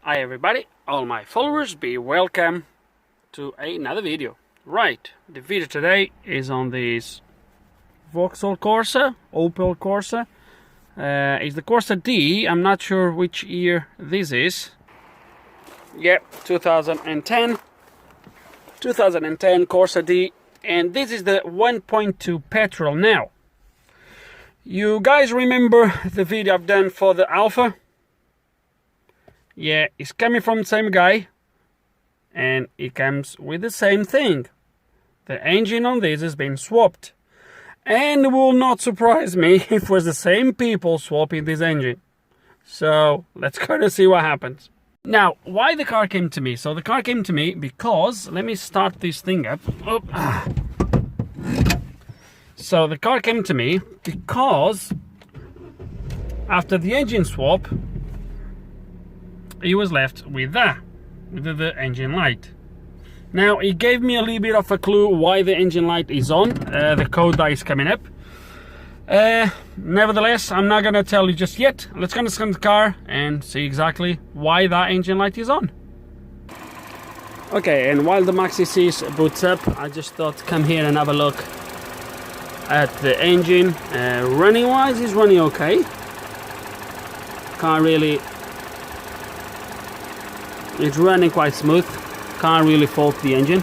Hi everybody, all my followers, be welcome to another video. Right, the video today is on this Vauxhall Corsa, Opel Corsa. It's the Corsa D. I'm not sure which year this is. Yep, 2010 Corsa D, and this is the 1.2 petrol. Now, you guys remember the video I've done for the Alpha? Yeah, it's coming from the same guy, and it comes with the same thing. The engine on this has been swapped, and it will not surprise me if it was the same people swapping this engine. So let's go to see what happens. Now, why the car came to me? So the car came to me because, let me start this thing up. So the car came to me because after the engine swap, he was left with the engine light. Now, it gave me a little bit of a clue why the engine light is on, the code that is coming up. Nevertheless, I'm not gonna tell you just yet. Let's go scan the car and see exactly why that engine light is on. Okay, and while the Maxi Seas boots up, I just thought to come here and have a look at the engine. Running wise, it's running okay. Can't really, it's running quite smooth. Can't really fault the engine.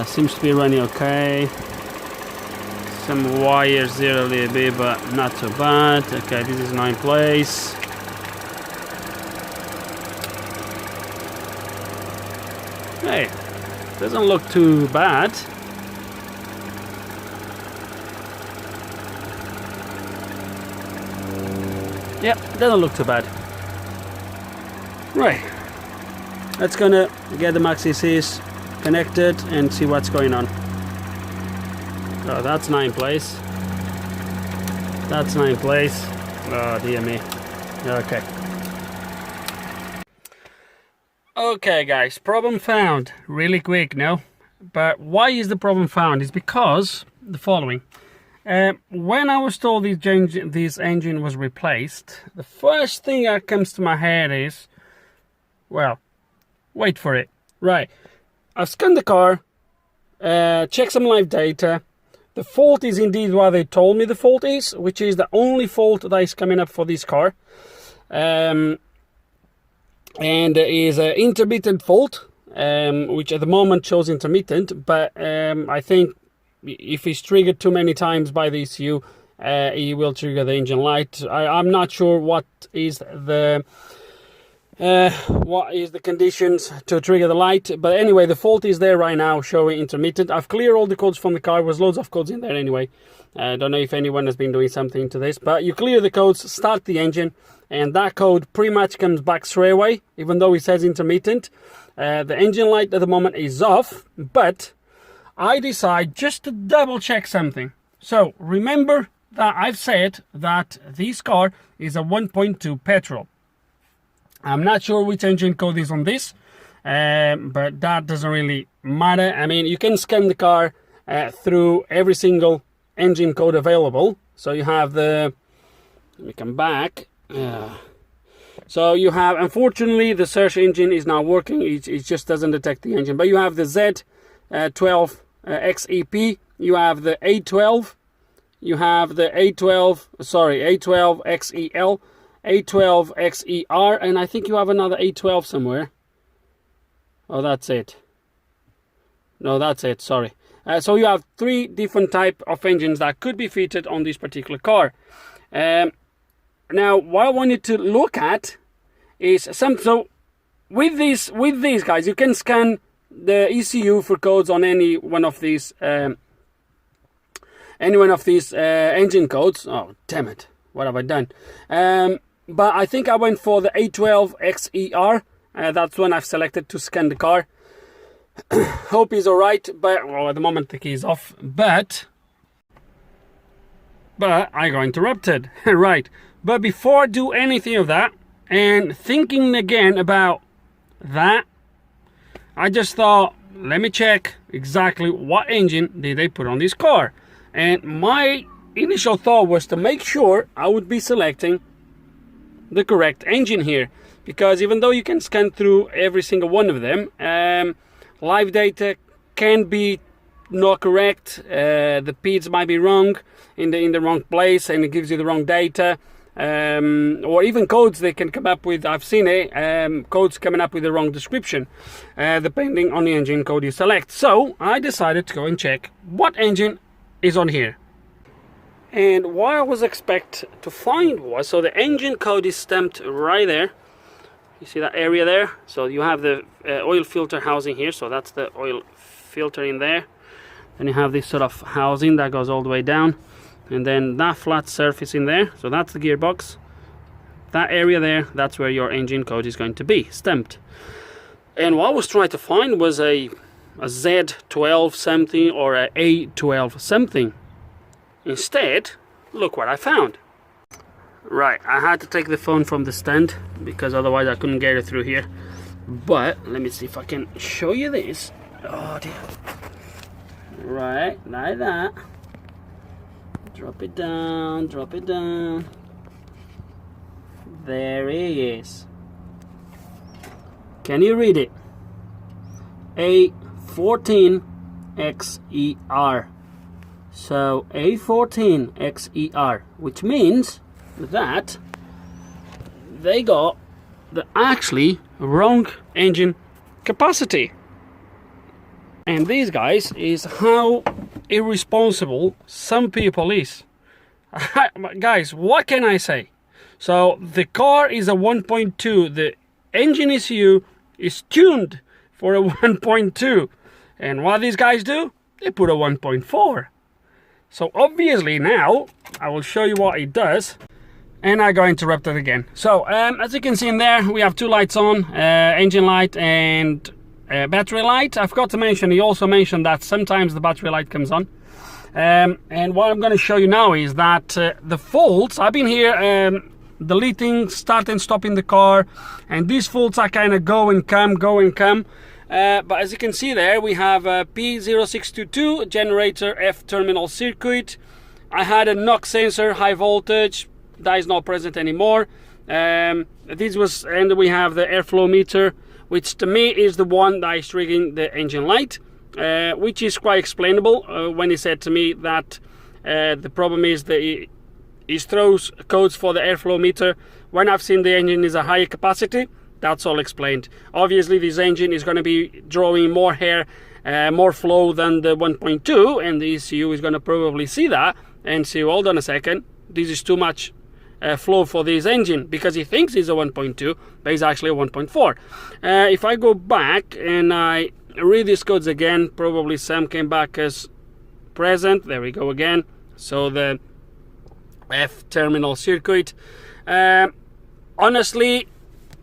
Seems to be running okay. Some wires there a little bit, but not too bad. Okay, this is now in place. Hey, doesn't look too bad. Yep, doesn't look too bad. Right, let's gonna get the Maxi Seas connected and see what's going on. Oh, that's not in place. That's not in place. Oh dear me. Okay. Okay guys, problem found. Really quick, no? But why is the problem found? It's because the following. When I was told this engine was replaced, the first thing that comes to my head is, well, wait for it. Right, I've scanned the car, checked some live data. The fault is indeed what they told me the fault is, which is the only fault that is coming up for this car. And is an intermittent fault, which at the moment shows intermittent, but I think if it's triggered too many times by the ECU, it will trigger the engine light. I'm not sure what is the conditions to trigger the light, but anyway, the fault is there right now, showing intermittent. I've cleared all the codes from the car. There was loads of codes in there anyway. I don't know if anyone has been doing something to this, but you clear the codes, start the engine, and that code pretty much comes back straight away, even though it says intermittent. The engine light at the moment is off, but I decide just to double check something. So remember that I've said that this car is a 1.2 petrol. I'm not sure which engine code is on this, but that doesn't really matter. I mean, you can scan the car through every single engine code available. So you have the, let me come back. So you have, unfortunately, the search engine is not working. It just doesn't detect the engine. But you have the Z12 XEP, you have the A12, you have the A12 XEL, A12 XER, and I think you have another A12 somewhere. Oh, that's it. No, that's it, sorry. So you have three different type of engines that could be fitted on this particular car. Now, what I wanted to look at is so with these guys, you can scan the ECU for codes on any one of these engine codes. Oh, damn it! What have I done? But I think I went for the A12 XER. That's one I've selected to scan the car. Hope he's alright, but well, at the moment the key is off. But I got interrupted. Right. But before I do anything of that, and thinking again about that, I just thought, let me check exactly what engine did they put on this car. And my initial thought was to make sure I would be selecting the correct engine here, because even though you can scan through every single one of them, live data can be not correct. The PIDs might be wrong in the wrong place, and it gives you the wrong data. Or even codes they can come up with. I've seen it, codes coming up with the wrong description, depending on the engine code you select. So I decided to go and check what engine is on here. And what I was expect to find was, so the engine code is stamped right there. You see that area there? So you have the oil filter housing here, so that's the oil filter in there. Then you have this sort of housing that goes all the way down, and then that flat surface in there, so that's the gearbox. That area there, that's where your engine code is going to be stamped. And what I was trying to find was a Z12 something or a A12 something. Instead, look what I found. Right, I had to take the phone from the stand because otherwise I couldn't get it through here. But let me see if I can show you this. Oh dear. Right, like that. Drop it down, drop it down. There he is. Can you read it? A14XER. So A14XER, which means that they got the actually wrong engine capacity. And these guys is how irresponsible some people is. Guys, what can I say? So the car is a 1.2. The engine ECU is tuned for a 1.2. And what these guys do? They put a 1.4. So obviously now, I will show you what it does. And I got interrupted again. So as you can see in there, we have two lights on, engine light and battery light. I forgot to mention, he also mentioned that sometimes the battery light comes on. And what I'm going to show you now is that the faults, I've been here deleting, start and stopping the car, and these faults are kind of go and come. But as you can see there, we have a P0622 generator F terminal circuit. I had a knock sensor, high voltage, that is not present anymore. And we have the airflow meter, which to me is the one that is triggering the engine light, which is quite explainable when he said to me that the problem is that he throws codes for the airflow meter when I've seen the engine is a higher capacity. That's all explained. Obviously this engine is going to be drawing more air, more flow than the 1.2, and the ECU is going to probably see that and say, hold on a second, this is too much flow for this engine, because he thinks it's a 1.2, but it's actually a 1.4. If I go back and I read these codes again, probably some came back as present. There we go again. So the F terminal circuit. Honestly,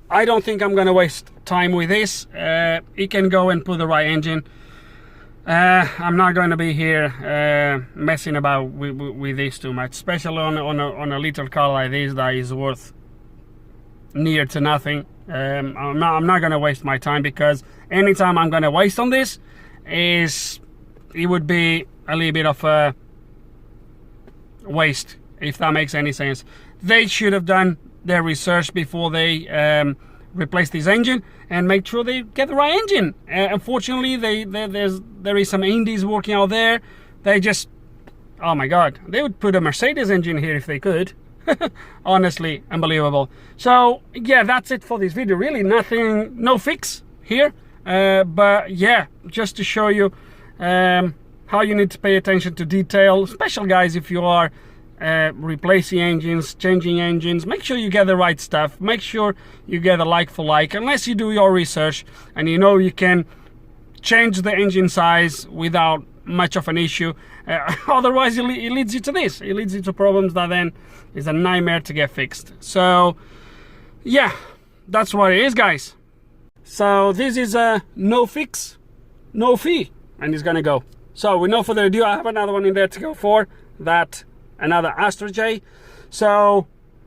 I don't think I'm gonna waste time with this. He can go and put the right engine. I'm not going to be here messing about with this too much, especially on a little car like this that is worth near to nothing. I'm not going to waste my time, because anytime I'm going to waste on this it would be a little bit of a waste, if that makes any sense. They should have done their research before they replace this engine and make sure they get the right engine. Unfortunately, there is some indies working out there. They just, oh my god, they would put a Mercedes engine here if they could. Honestly, unbelievable. So yeah, that's it for this video. Really nothing, no fix here, but yeah, just to show you how you need to pay attention to detail. Special guys, if you are replacing engines, changing engines, make sure you get the right stuff. Make sure you get a like for like, unless you do your research and you know you can change the engine size without much of an issue. Otherwise it leads you to this. It leads you to problems that then is a nightmare to get fixed. So yeah, that's what it is, guys. So this is a no fix, no fee, and it's gonna go. So with no further ado, I have another one in there to go for that, another Astra J. So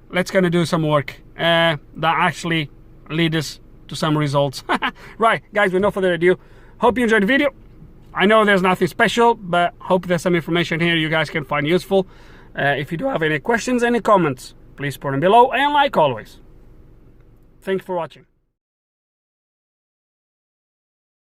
let's gonna do some work that actually lead us to some results. Right, guys, with no further ado, hope you enjoyed the video. I know there's nothing special, but hope there's some information here you guys can find useful. If you do have any questions, any comments, please put them below, and like always, Thanks for watching.